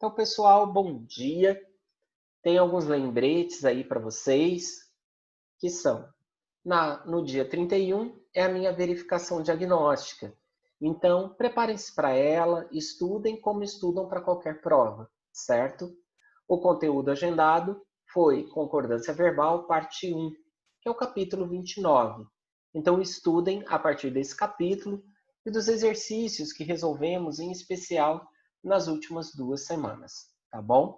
Então, pessoal, bom dia. Tem alguns lembretes aí para vocês, que são, no dia 31 é a minha verificação diagnóstica. Então, preparem-se para ela, estudem como estudam para qualquer prova, certo? O conteúdo agendado foi concordância verbal, parte 1, que é o capítulo 29. Então, estudem a partir desse capítulo e dos exercícios que resolvemos, em especial, nas últimas 2 semanas, tá bom?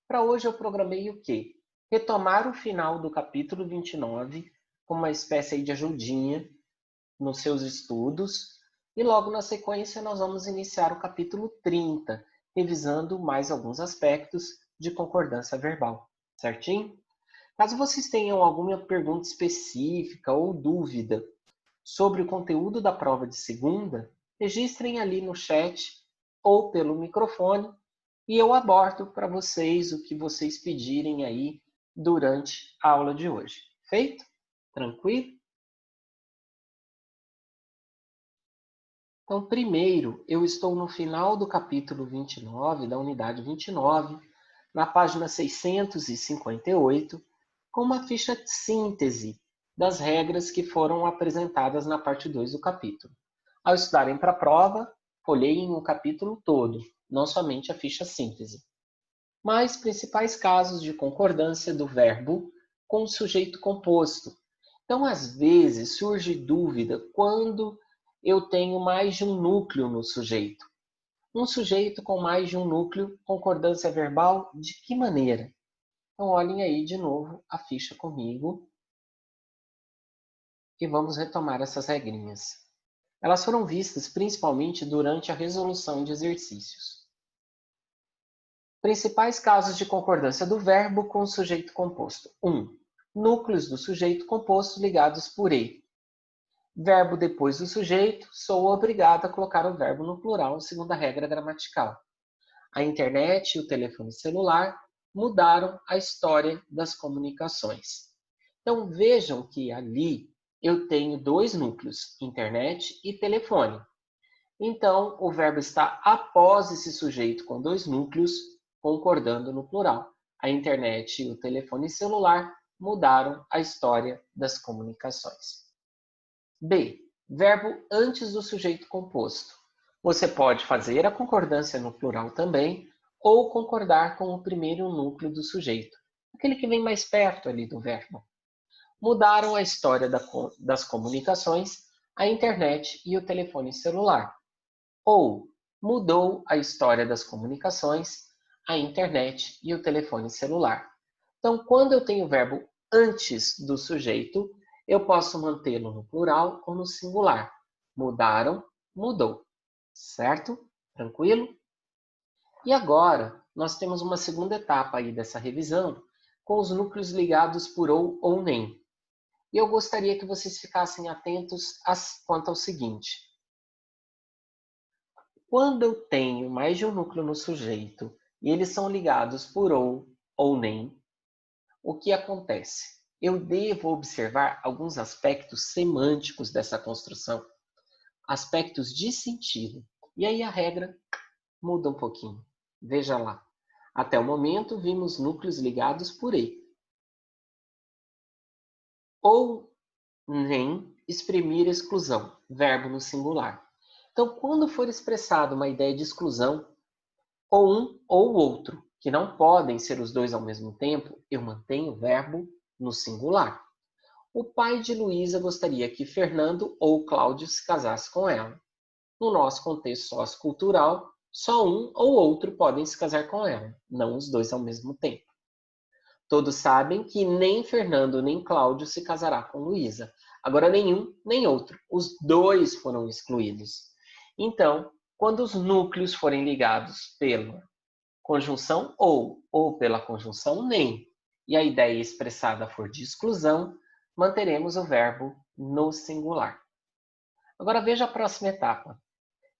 Para hoje eu programei o quê? Retomar o final do capítulo 29 como uma espécie de ajudinha nos seus estudos e logo na sequência nós vamos iniciar o capítulo 30, revisando mais alguns aspectos de concordância verbal, certinho? Caso vocês tenham alguma pergunta específica ou dúvida sobre o conteúdo da prova de segunda, registrem ali no chat ou pelo microfone e eu abordo para vocês o que vocês pedirem aí durante a aula de hoje. Feito? Tranquilo? Então, primeiro, eu estou no final do capítulo 29, da unidade 29, na página 658, com uma ficha de síntese das regras que foram apresentadas na parte 2 do capítulo. Ao estudarem para a prova, folheiem o capítulo todo, não somente a ficha síntese. Mais principais casos de concordância do verbo com o sujeito composto. Então, às vezes, surge dúvida quando eu tenho mais de um núcleo no sujeito. Um sujeito com mais de um núcleo, concordância verbal, de que maneira? Então, olhem aí de novo a ficha comigo e vamos retomar essas regrinhas. Elas foram vistas principalmente durante a resolução de exercícios. Principais casos de concordância do verbo com o sujeito composto. 1. Núcleos do sujeito composto ligados por E. Verbo depois do sujeito, sou obrigado a colocar o verbo no plural, segundo a regra gramatical. A internet e o telefone celular mudaram a história das comunicações. Então vejam que ali eu tenho dois núcleos, internet e telefone. Então o verbo está após esse sujeito com dois núcleos, concordando no plural. A internet e o telefone celular mudaram a história das comunicações. B. Verbo antes do sujeito composto. Você pode fazer a concordância no plural também, ou concordar com o primeiro núcleo do sujeito, aquele que vem mais perto ali do verbo. Mudaram a história das comunicações, a internet e o telefone celular. Ou mudou a história das comunicações, a internet e o telefone celular. Então, quando eu tenho o verbo antes do sujeito, eu posso mantê-lo no plural ou no singular. Mudaram, mudou. Certo? Tranquilo? E agora, nós temos uma segunda etapa aí dessa revisão, com os núcleos ligados por ou nem. E eu gostaria que vocês ficassem atentos quanto ao seguinte. Quando eu tenho mais de um núcleo no sujeito e eles são ligados por ou nem, o que acontece? Eu devo observar alguns aspectos semânticos dessa construção, aspectos de sentido. E aí a regra muda um pouquinho. Veja lá. Até o momento, vimos núcleos ligados por E. Ou nem exprimir exclusão, verbo no singular. Então, quando for expressada uma ideia de exclusão, ou um ou outro, que não podem ser os dois ao mesmo tempo, eu mantenho o verbo no singular. O pai de Luísa gostaria que Fernando ou Cláudio se casasse com ela. No nosso contexto sociocultural, só um ou outro podem se casar com ela, não os dois ao mesmo tempo. Todos sabem que nem Fernando nem Cláudio se casará com Luísa. Agora nenhum nem outro. Os dois foram excluídos. Então, quando os núcleos forem ligados pela conjunção ou pela conjunção nem, e a ideia expressada for de exclusão, manteremos o verbo no singular. Agora veja a próxima etapa.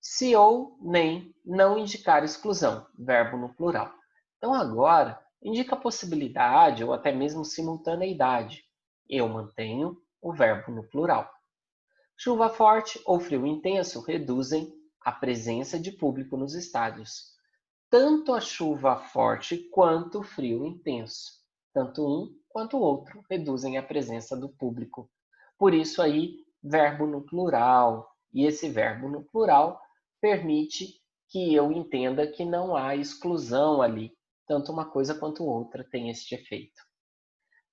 Se ou nem não indicar exclusão, verbo no plural. Então agora indica possibilidade ou até mesmo simultaneidade. Eu mantenho o verbo no plural. Chuva forte ou frio intenso reduzem a presença de público nos estádios. tanto a chuva forte quanto o frio intenso. Tanto um quanto o outro reduzem a presença do público. Por isso aí, verbo no plural. E esse verbo no plural permite que eu entenda que não há exclusão ali. Tanto uma coisa quanto outra tem este efeito.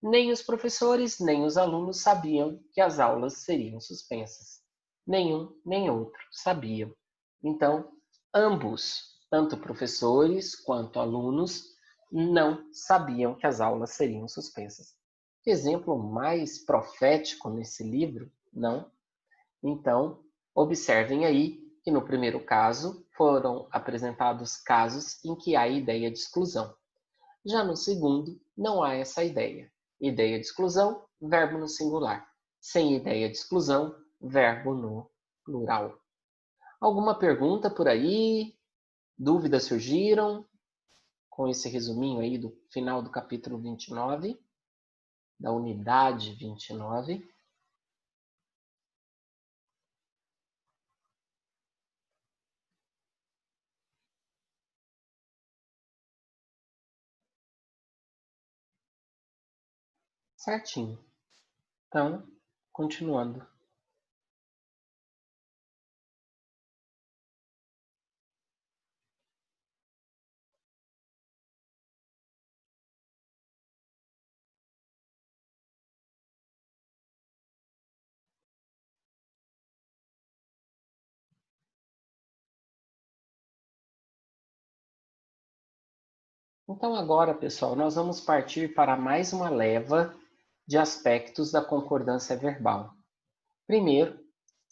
Nem os professores, nem os alunos sabiam que as aulas seriam suspensas. Nenhum nem outro sabiam. Então, ambos, tanto professores quanto alunos, não sabiam que as aulas seriam suspensas. Que exemplo mais profético nesse livro, não? Então, observem aí que no primeiro caso foram apresentados casos em que há ideia de exclusão. Já no segundo, não há essa ideia. Ideia de exclusão, verbo no singular. Sem ideia de exclusão, verbo no plural. Alguma pergunta por aí? Dúvidas surgiram com esse resuminho aí do final do capítulo 29, da unidade 29? Certinho. Então, continuando. Então agora, pessoal, nós vamos partir para mais uma leva de aspectos da concordância verbal. Primeiro,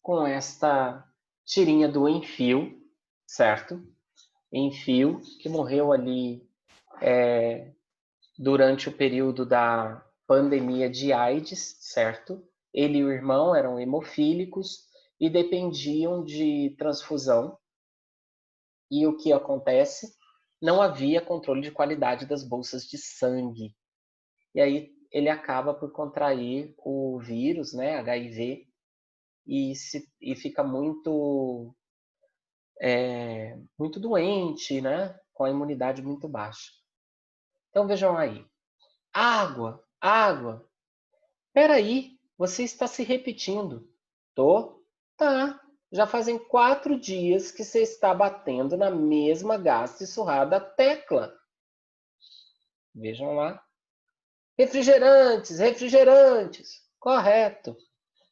com esta tirinha do Enfio, certo? Enfio, que morreu ali durante o período da pandemia de AIDS, certo? Ele e o irmão eram hemofílicos e dependiam de transfusão. E o que acontece? Não havia controle de qualidade das bolsas de sangue. E aí ele acaba por contrair o vírus, né, HIV, e fica muito doente, né, com a imunidade muito baixa. Então vejam aí, água, água. Peraí, você está se repetindo. Tô? Tá. Já fazem 4 dias que você está batendo na mesma gasta e surrada tecla. Vejam lá. Refrigerantes, refrigerantes. Correto.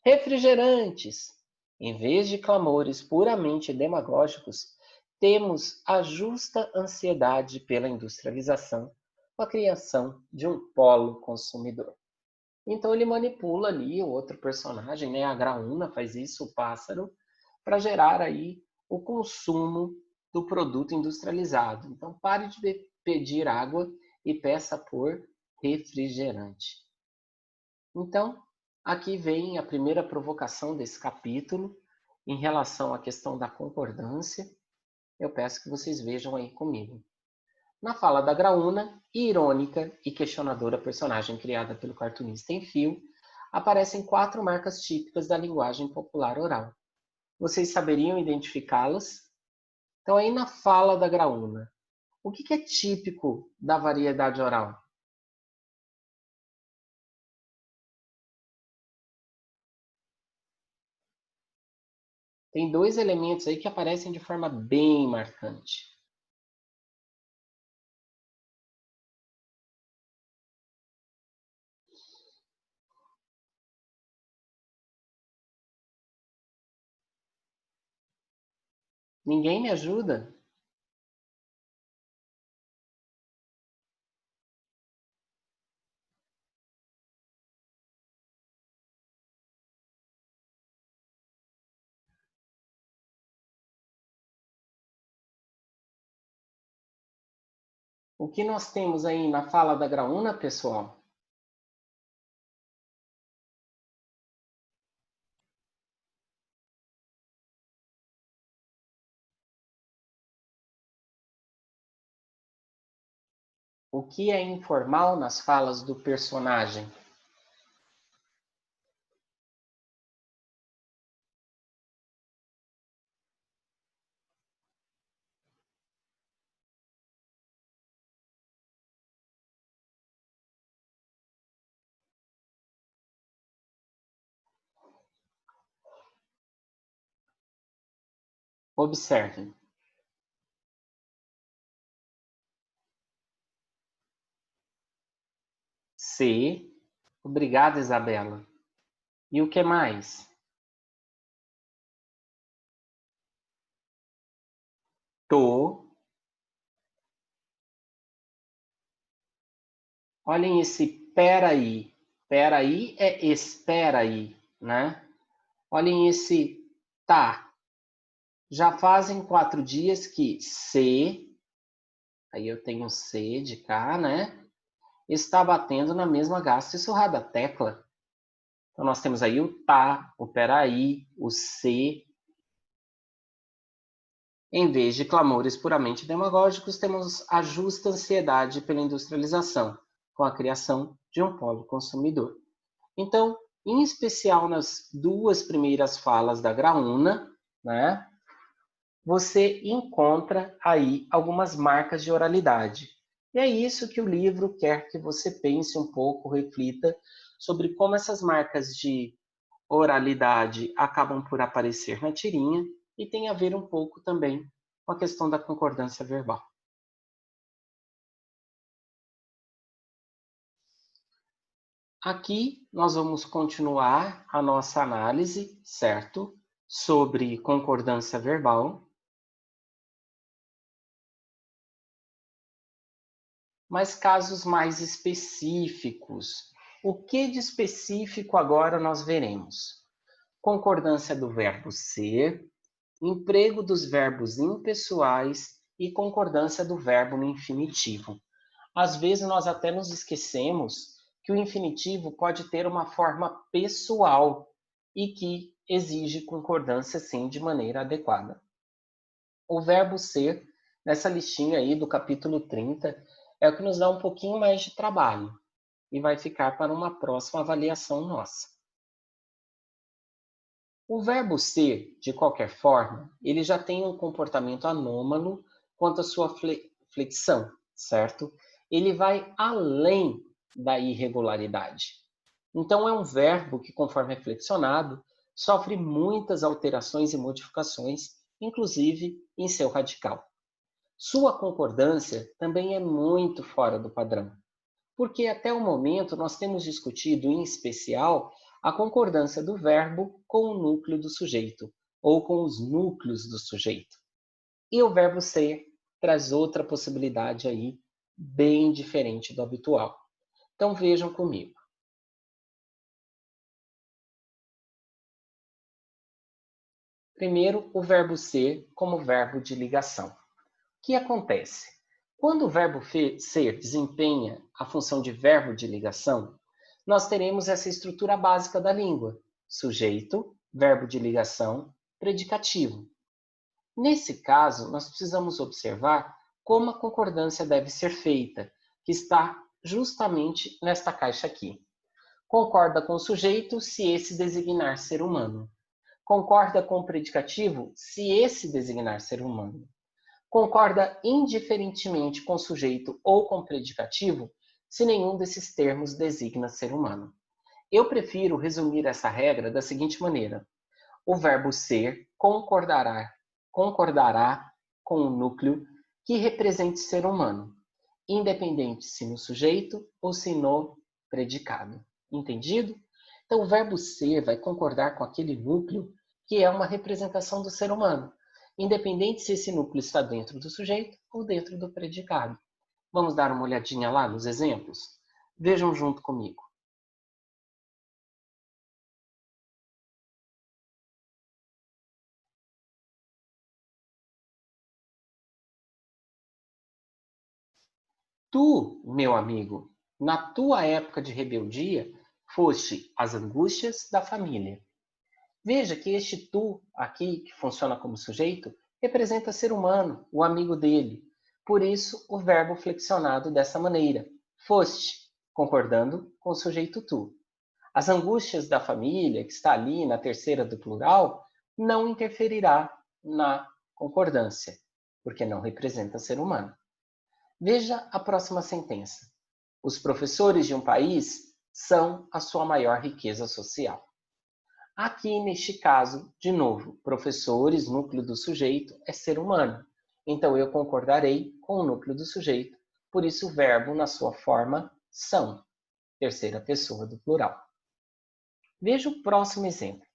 Refrigerantes. Em vez de clamores puramente demagógicos, temos a justa ansiedade pela industrialização, com a criação de um polo consumidor. Então ele manipula ali o outro personagem, né? A Graúna faz isso, o pássaro, para gerar aí o consumo do produto industrializado. Então pare de pedir água e peça por refrigerante. Então, aqui vem a primeira provocação desse capítulo em relação à questão da concordância. Eu peço que vocês vejam aí comigo. Na fala da Graúna, irônica e questionadora personagem criada pelo cartunista Enfio, aparecem 4 marcas típicas da linguagem popular oral. Vocês saberiam identificá-las? Então, aí na fala da Graúna, o que é típico da variedade oral? Tem 2 elementos aí que aparecem de forma bem marcante. Ninguém me ajuda? O que nós temos aí na fala da Graúna, pessoal? O que é informal nas falas do personagem? Observem. Ser. Obrigada, Isabela. E o que mais? Tô. Olhem esse peraí. Peraí é espera aí, né? Olhem esse tá. Já fazem 4 dias que se, aí eu tenho C de cá, né? Está batendo na mesma gasta e surrada tecla. Então, nós temos aí o tá, o peraí, o se. Em vez de clamores puramente demagógicos, temos a justa ansiedade pela industrialização, com a criação de um polo consumidor. Então, em especial nas 2 primeiras falas da graúna, né, você encontra aí algumas marcas de oralidade. E é isso que o livro quer que você pense um pouco, reflita sobre como essas marcas de oralidade acabam por aparecer na tirinha e tem a ver um pouco também com a questão da concordância verbal. Aqui nós vamos continuar a nossa análise, certo? Sobre concordância verbal. Mas casos mais específicos. O que de específico agora nós veremos? Concordância do verbo ser, emprego dos verbos impessoais e concordância do verbo no infinitivo. Às vezes nós até nos esquecemos que o infinitivo pode ter uma forma pessoal e que exige concordância sim de maneira adequada. O verbo ser, nessa listinha aí do capítulo 30, é o que nos dá um pouquinho mais de trabalho e vai ficar para uma próxima avaliação nossa. O verbo ser, de qualquer forma, ele já tem um comportamento anômalo quanto à sua flexão, certo? Ele vai além da irregularidade. Então, é um verbo que, conforme é flexionado, sofre muitas alterações e modificações, inclusive em seu radical. Sua concordância também é muito fora do padrão, porque até o momento nós temos discutido, em especial, a concordância do verbo com o núcleo do sujeito, ou com os núcleos do sujeito. E o verbo ser traz outra possibilidade aí, bem diferente do habitual. Então vejam comigo. Primeiro, o verbo ser como verbo de ligação. O que acontece? Quando o verbo ser desempenha a função de verbo de ligação, nós teremos essa estrutura básica da língua: sujeito, verbo de ligação, predicativo. Nesse caso, nós precisamos observar como a concordância deve ser feita, que está justamente nesta caixa aqui. Concorda com o sujeito se esse designar ser humano. Concorda com o predicativo se esse designar ser humano. Concorda indiferentemente com o sujeito ou com o predicativo se nenhum desses termos designa ser humano. Eu prefiro resumir essa regra da seguinte maneira: o verbo ser concordará com o núcleo que represente ser humano, independente se no sujeito ou se no predicado. Entendido? Então, o verbo ser vai concordar com aquele núcleo que é uma representação do ser humano, independente se esse núcleo está dentro do sujeito ou dentro do predicado. Vamos dar uma olhadinha lá nos exemplos? Vejam junto comigo. Tu, meu amigo, na tua época de rebeldia, foste as angústias da família. Veja que este tu aqui, que funciona como sujeito, representa ser humano, o amigo dele. Por isso, o verbo flexionado dessa maneira, foste, concordando com o sujeito tu. As angústias da família, que está ali na terceira do plural, não interferirá na concordância, porque não representa ser humano. Veja a próxima sentença. Os professores de um país são a sua maior riqueza social. Aqui, neste caso, de novo, professores, núcleo do sujeito, é ser humano. Então, eu concordarei com o núcleo do sujeito, por isso o verbo na sua forma são, terceira pessoa do plural. Veja o próximo exemplo.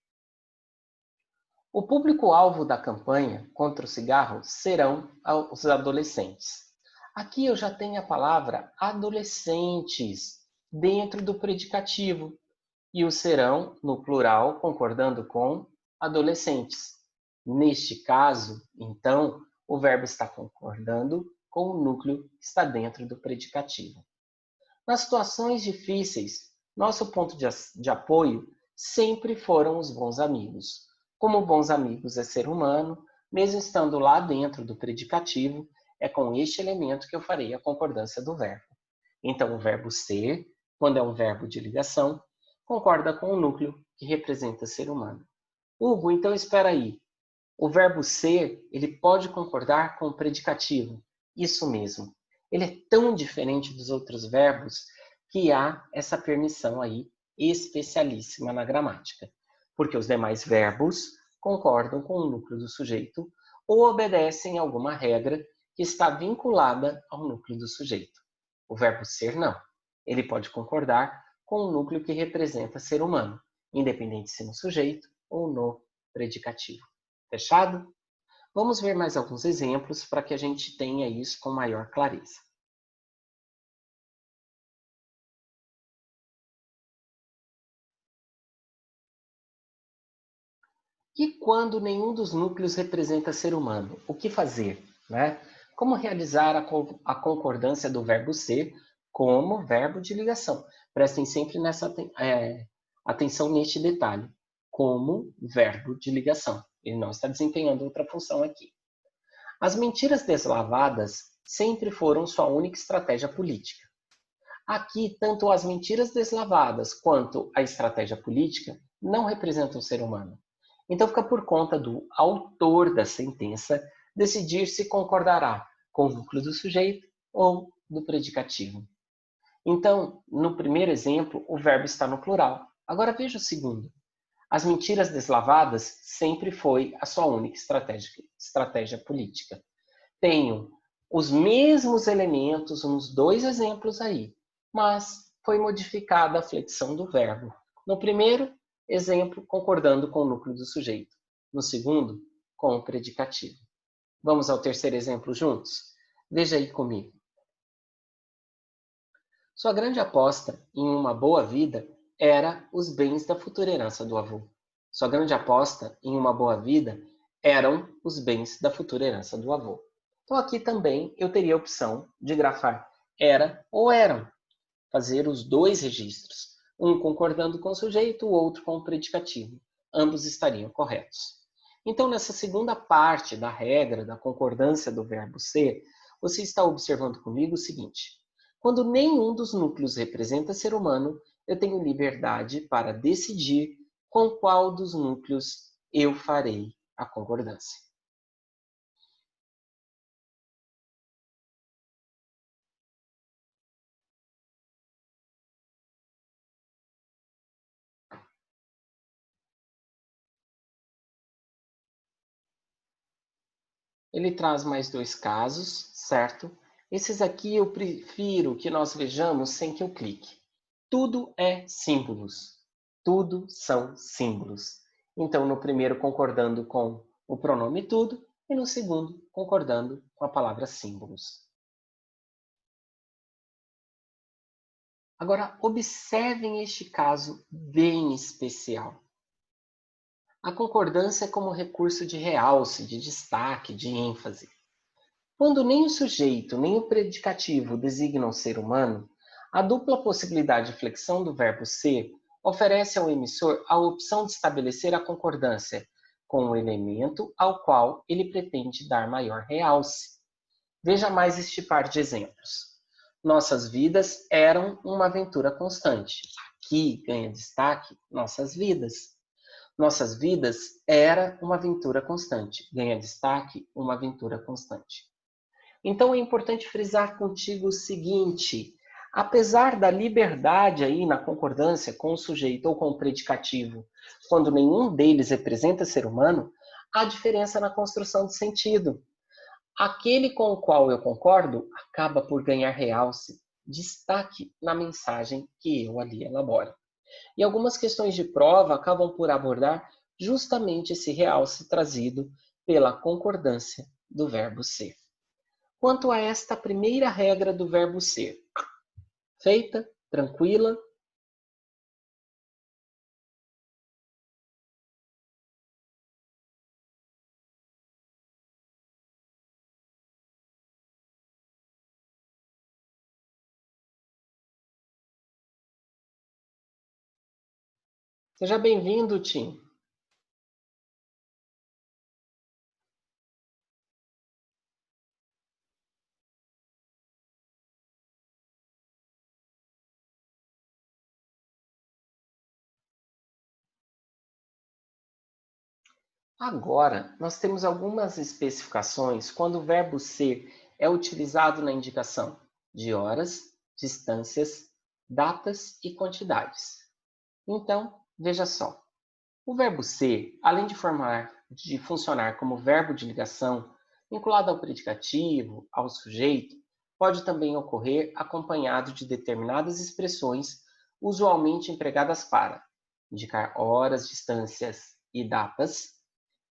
O público-alvo da campanha contra o cigarro serão os adolescentes. Aqui eu já tenho a palavra adolescentes dentro do predicativo e o serão no plural concordando com adolescentes. Neste caso, então, o verbo está concordando com o núcleo que está dentro do predicativo. Nas situações difíceis, nosso ponto de apoio sempre foram os bons amigos. Como bons amigos é ser humano, mesmo estando lá dentro do predicativo, é com este elemento que eu farei a concordância do verbo. Então, o verbo ser, quando é um verbo de ligação, concorda com o núcleo que representa ser humano. Hugo, então espera aí. O verbo ser, ele pode concordar com o predicativo. Isso mesmo. Ele é tão diferente dos outros verbos que há essa permissão aí especialíssima na gramática. Porque os demais verbos concordam com o núcleo do sujeito ou obedecem a alguma regra que está vinculada ao núcleo do sujeito. O verbo ser, não. Ele pode concordar com o núcleo que representa ser humano, independente se no sujeito ou no predicativo. Fechado? Vamos ver mais alguns exemplos para que a gente tenha isso com maior clareza. E quando nenhum dos núcleos representa ser humano, o que fazer? Né? Como realizar a concordância do verbo ser como verbo de ligação? Prestem sempre atenção neste detalhe, como verbo de ligação. Ele não está desempenhando outra função aqui. As mentiras deslavadas sempre foram sua única estratégia política. Aqui, tanto as mentiras deslavadas quanto a estratégia política não representam o ser humano. Então, fica por conta do autor da sentença decidir se concordará com o núcleo do sujeito ou do predicativo. Então, no primeiro exemplo, o verbo está no plural. Agora veja o segundo. As mentiras deslavadas sempre foi a sua única estratégia política. Tenho os mesmos elementos nos dois exemplos aí, mas foi modificada a flexão do verbo. No primeiro exemplo, concordando com o núcleo do sujeito. No segundo, com o predicativo. Vamos ao terceiro exemplo juntos? Veja aí comigo. Sua grande aposta em uma boa vida era os bens da futura herança do avô. Sua grande aposta em uma boa vida eram os bens da futura herança do avô. Então aqui também eu teria a opção de grafar era ou eram. Fazer os dois registros, um concordando com o sujeito, o outro com o predicativo. Ambos estariam corretos. Então, nessa segunda parte da regra da concordância do verbo ser, você está observando comigo o seguinte: quando nenhum dos núcleos representa ser humano, eu tenho liberdade para decidir com qual dos núcleos eu farei a concordância. Ele traz mais dois casos, certo? Esses aqui eu prefiro que nós vejamos sem que eu clique. Tudo é símbolos. Tudo são símbolos. Então, no primeiro, concordando com o pronome tudo, e no segundo, concordando com a palavra símbolos. Agora, observem este caso bem especial. A concordância é como recurso de realce, de destaque, de ênfase. Quando nem o sujeito nem o predicativo designam ser humano, a dupla possibilidade de flexão do verbo ser oferece ao emissor a opção de estabelecer a concordância com o elemento ao qual ele pretende dar maior realce. Veja mais este par de exemplos. Nossas vidas eram uma aventura constante. Aqui ganha destaque nossas vidas. Nossas vidas era uma aventura constante. Ganha destaque uma aventura constante. Então é importante frisar contigo o seguinte: Apesar da liberdade aí na concordância com o sujeito ou com o predicativo, quando nenhum deles representa ser humano, há diferença na construção de sentido. Aquele com o qual eu concordo acaba por ganhar realce, destaque na mensagem que eu ali elaboro. E algumas questões de prova acabam por abordar justamente esse realce trazido pela concordância do verbo ser. Quanto a esta primeira regra do verbo ser, feita, tranquila. Seja bem-vindo, Tim. Agora, nós temos algumas especificações quando o verbo ser é utilizado na indicação de horas, distâncias, datas e quantidades. Então, veja só. O verbo ser, além de funcionar como verbo de ligação, vinculado ao predicativo, ao sujeito, pode também ocorrer acompanhado de determinadas expressões usualmente empregadas para indicar horas, distâncias e datas,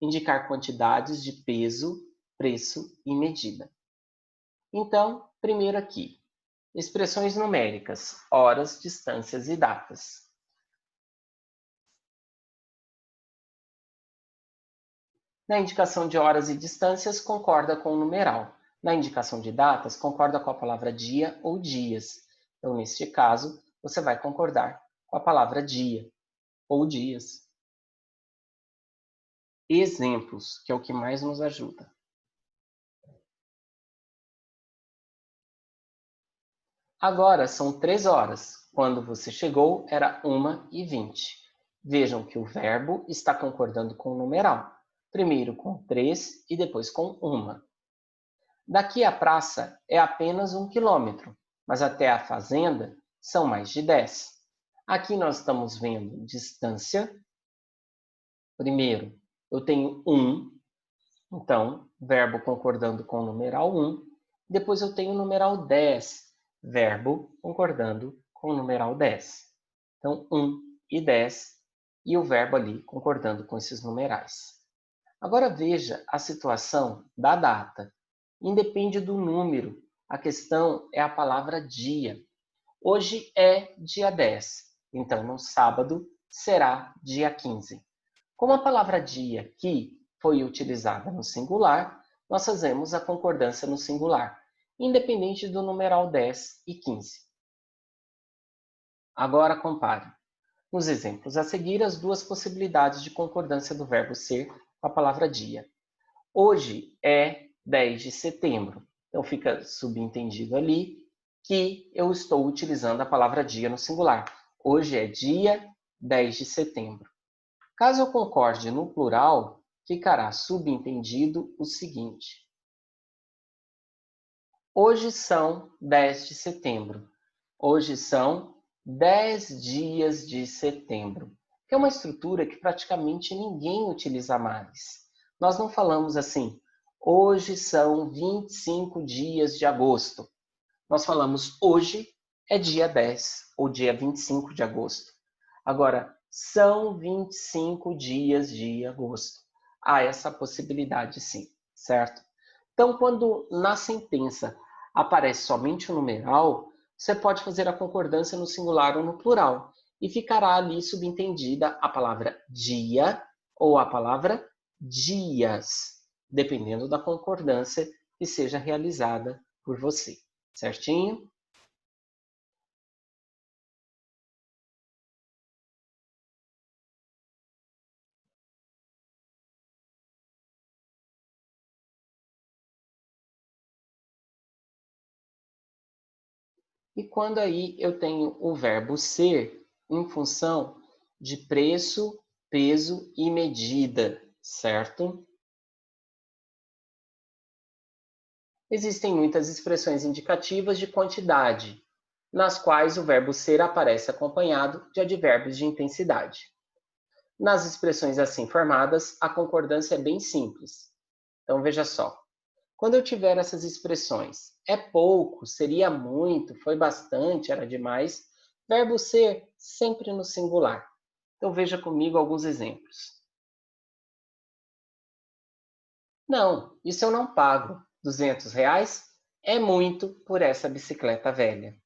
indicar quantidades de peso, preço e medida. Então, primeiro aqui, expressões numéricas, horas, distâncias e datas. Na indicação de horas e distâncias, concorda com o numeral. Na indicação de datas, concorda com a palavra dia ou dias. Então, neste caso, você vai concordar com a palavra dia ou dias. Exemplos, que é o que mais nos ajuda. Agora são 3 horas. Quando você chegou, era 1h20. Vejam que o verbo está concordando com o numeral. Primeiro com 3 e depois com 1. Daqui à praça é apenas 1 quilômetro, mas até a fazenda são mais de 10. Aqui nós estamos vendo distância. Primeiro, eu tenho 1, então, verbo concordando com o numeral 1. Depois eu tenho o numeral 10, verbo concordando com o numeral 10. Então, 1 e 10, e o verbo ali concordando com esses numerais. Agora veja a situação da data. Independe do número, a questão é a palavra dia. Hoje é dia 10, então no sábado será dia 15. Como a palavra dia aqui foi utilizada no singular, nós fazemos a concordância no singular, independente do numeral 10 e 15. Agora compare. Nos exemplos a seguir, as duas possibilidades de concordância do verbo ser com a palavra dia. Hoje é 10 de setembro. Então fica subentendido ali que eu estou utilizando a palavra dia no singular. Hoje é dia 10 de setembro. Caso eu concorde no plural, ficará subentendido o seguinte: hoje são 10 de setembro. Hoje são 10 dias de setembro. Que é uma estrutura que praticamente ninguém utiliza mais. Nós não falamos assim, hoje são 25 dias de agosto. Nós falamos hoje é dia 10 ou dia 25 de agosto. Agora, são 25 dias de agosto. Há essa possibilidade sim, certo? Então, quando na sentença aparece somente o numeral, você pode fazer a concordância no singular ou no plural. E ficará ali subentendida a palavra dia ou a palavra dias, dependendo da concordância que seja realizada por você. Certinho? E quando aí eu tenho o verbo ser em função de preço, peso e medida, certo? Existem muitas expressões indicativas de quantidade. nas quais o verbo ser aparece acompanhado de advérbios de intensidade. Nas expressões assim formadas, a concordância é bem simples. Então, veja só. Quando eu tiver essas expressões, é pouco, seria muito, foi bastante, era demais, verbo ser sempre no singular. Então, veja comigo alguns exemplos. Não, isso eu não pago. R$ 200 é muito por essa bicicleta velha.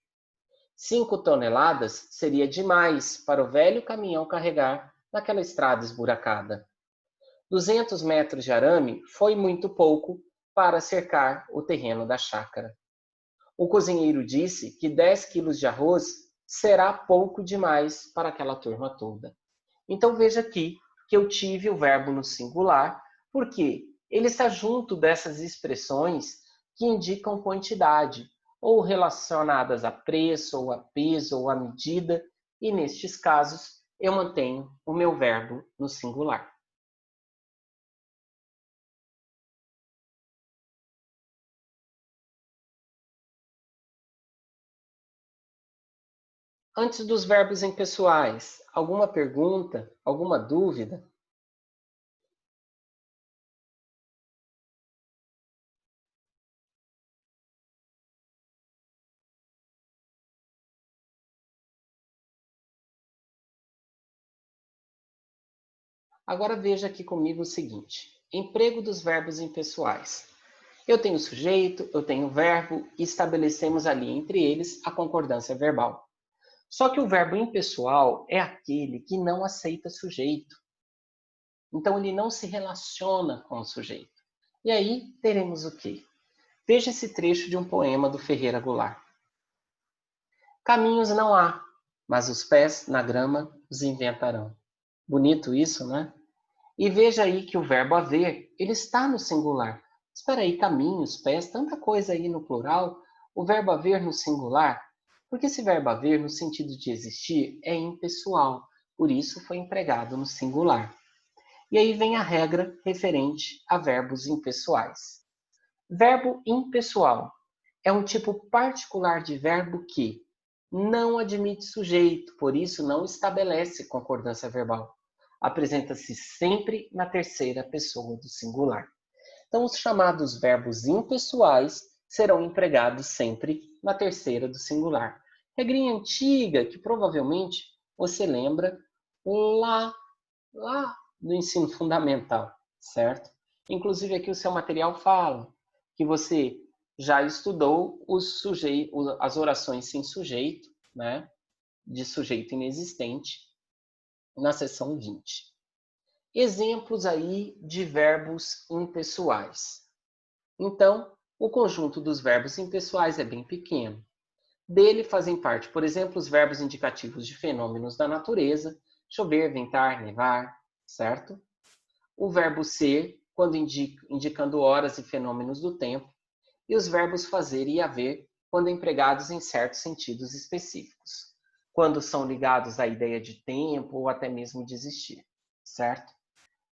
5 toneladas seria demais para o velho caminhão carregar naquela estrada esburacada. 200 metros de arame foi muito pouco para cercar o terreno da chácara. O cozinheiro disse que 10 quilos de arroz será pouco demais para aquela turma toda. Então veja aqui que eu tive o verbo no singular, porque ele está junto dessas expressões que indicam quantidade, ou relacionadas a preço, ou a peso, ou a medida, e nestes casos eu mantenho o meu verbo no singular. Antes dos verbos impessoais, alguma pergunta, alguma dúvida? Agora veja aqui comigo o seguinte: emprego dos verbos impessoais. Eu tenho sujeito, eu tenho verbo e estabelecemos ali entre eles a concordância verbal. Só que o verbo impessoal é aquele que não aceita sujeito. Então ele não se relaciona com o sujeito. E aí teremos o quê? Veja esse trecho de um poema do Ferreira Goulart. Caminhos não há, mas os pés na grama os inventarão. Bonito isso, né? E veja aí que o verbo haver, ele está no singular. Espera aí, caminhos, pés, tanta coisa aí no plural. O verbo haver no singular, porque esse verbo haver, no sentido de existir, é impessoal. Por isso foi empregado no singular. E aí vem a regra referente a verbos impessoais. Verbo impessoal é um tipo particular de verbo que não admite sujeito, por isso não estabelece concordância verbal. Apresenta-se sempre na terceira pessoa do singular. Então, os chamados verbos impessoais serão empregados sempre na terceira do singular. Regrinha antiga que provavelmente você lembra lá no ensino fundamental, certo? Inclusive aqui o seu material fala que você já estudou as orações sem sujeito, né? De sujeito inexistente, na seção 20. Exemplos aí de verbos impessoais. Então, o conjunto dos verbos impessoais é bem pequeno. Dele fazem parte, por exemplo, os verbos indicativos de fenômenos da natureza, chover, ventar, nevar, certo? O verbo ser, quando indicando horas e fenômenos do tempo, e os verbos fazer e haver, quando empregados em certos sentidos específicos, quando são ligados à ideia de tempo ou até mesmo de existir, certo?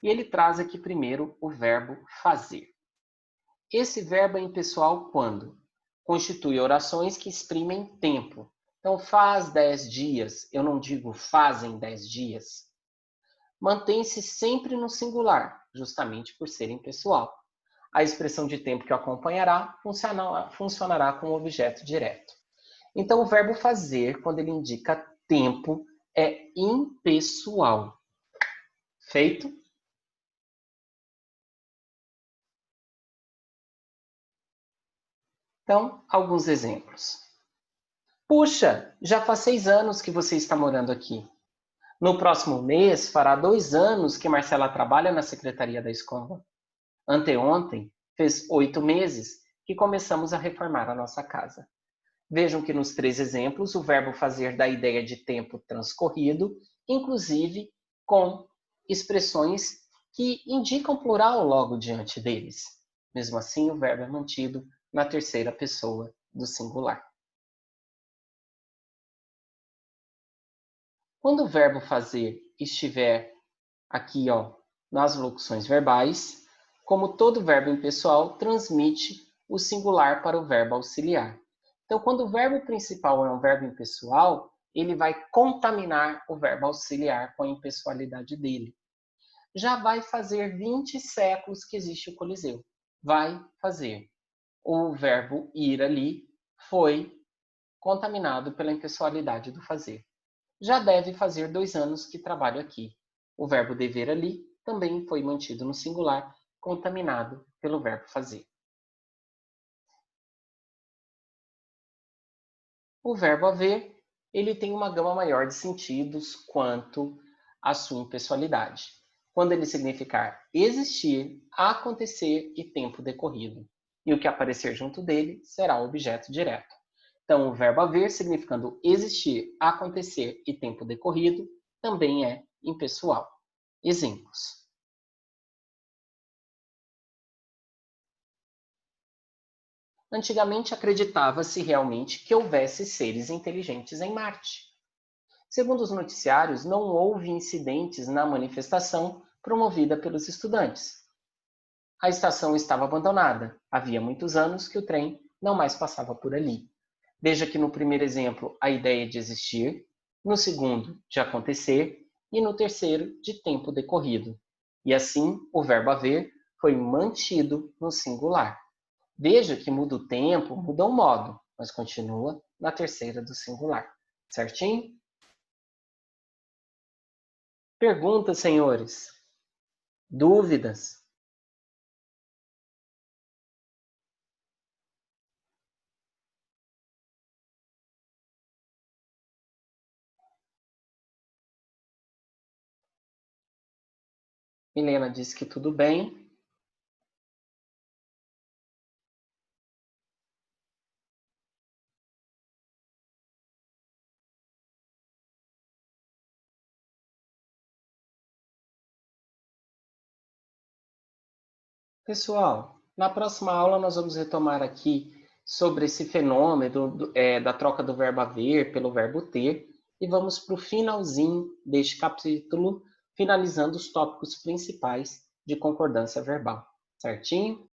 E ele traz aqui primeiro o verbo fazer. Esse verbo é impessoal quando constitui orações que exprimem tempo. Então, faz 10 dias, eu não digo fazem 10 dias. Mantém-se sempre no singular, justamente por ser impessoal. A expressão de tempo que o acompanhará funcionará como objeto direto. Então, o verbo fazer, quando ele indica tempo, é impessoal. Feito? Então, alguns exemplos. Puxa, já faz 6 anos que você está morando aqui. No próximo mês, fará 2 anos que Marcela trabalha na secretaria da escola. Anteontem, fez 8 meses que começamos a reformar a nossa casa. Vejam que nos 3 exemplos, o verbo fazer dá a ideia de tempo transcorrido, inclusive com expressões que indicam plural logo diante deles. Mesmo assim, o verbo é mantido na terceira pessoa do singular. Quando o verbo fazer estiver aqui, nas locuções verbais, como todo verbo impessoal, transmite o singular para o verbo auxiliar. Então, quando o verbo principal é um verbo impessoal, ele vai contaminar o verbo auxiliar com a impessoalidade dele. Já vai fazer 20 séculos que existe o Coliseu. Vai fazer. O verbo ir ali foi contaminado pela impessoalidade do fazer. Já deve fazer 2 anos que trabalho aqui. O verbo dever ali também foi mantido no singular, contaminado pelo verbo fazer. O verbo haver, ele tem uma gama maior de sentidos quanto à sua impessoalidade. Quando ele significar existir, acontecer e tempo decorrido. E o que aparecer junto dele será o objeto direto. Então, o verbo haver, significando existir, acontecer e tempo decorrido, também é impessoal. Exemplos. Antigamente acreditava-se realmente que houvesse seres inteligentes em Marte. Segundo os noticiários, não houve incidentes na manifestação promovida pelos estudantes. A estação estava abandonada. Havia muitos anos que o trem não mais passava por ali. Veja que no primeiro exemplo a ideia de existir, no segundo de acontecer e no terceiro de tempo decorrido. E assim o verbo haver foi mantido no singular. Veja que muda o tempo, muda o modo, mas continua na terceira do singular. Certinho? Perguntas, senhores? Dúvidas? Milena disse que tudo bem. Pessoal, na próxima aula nós vamos retomar aqui sobre esse fenômeno da troca do verbo haver pelo verbo ter e vamos para o finalzinho deste capítulo, finalizando os tópicos principais de concordância verbal. Certinho?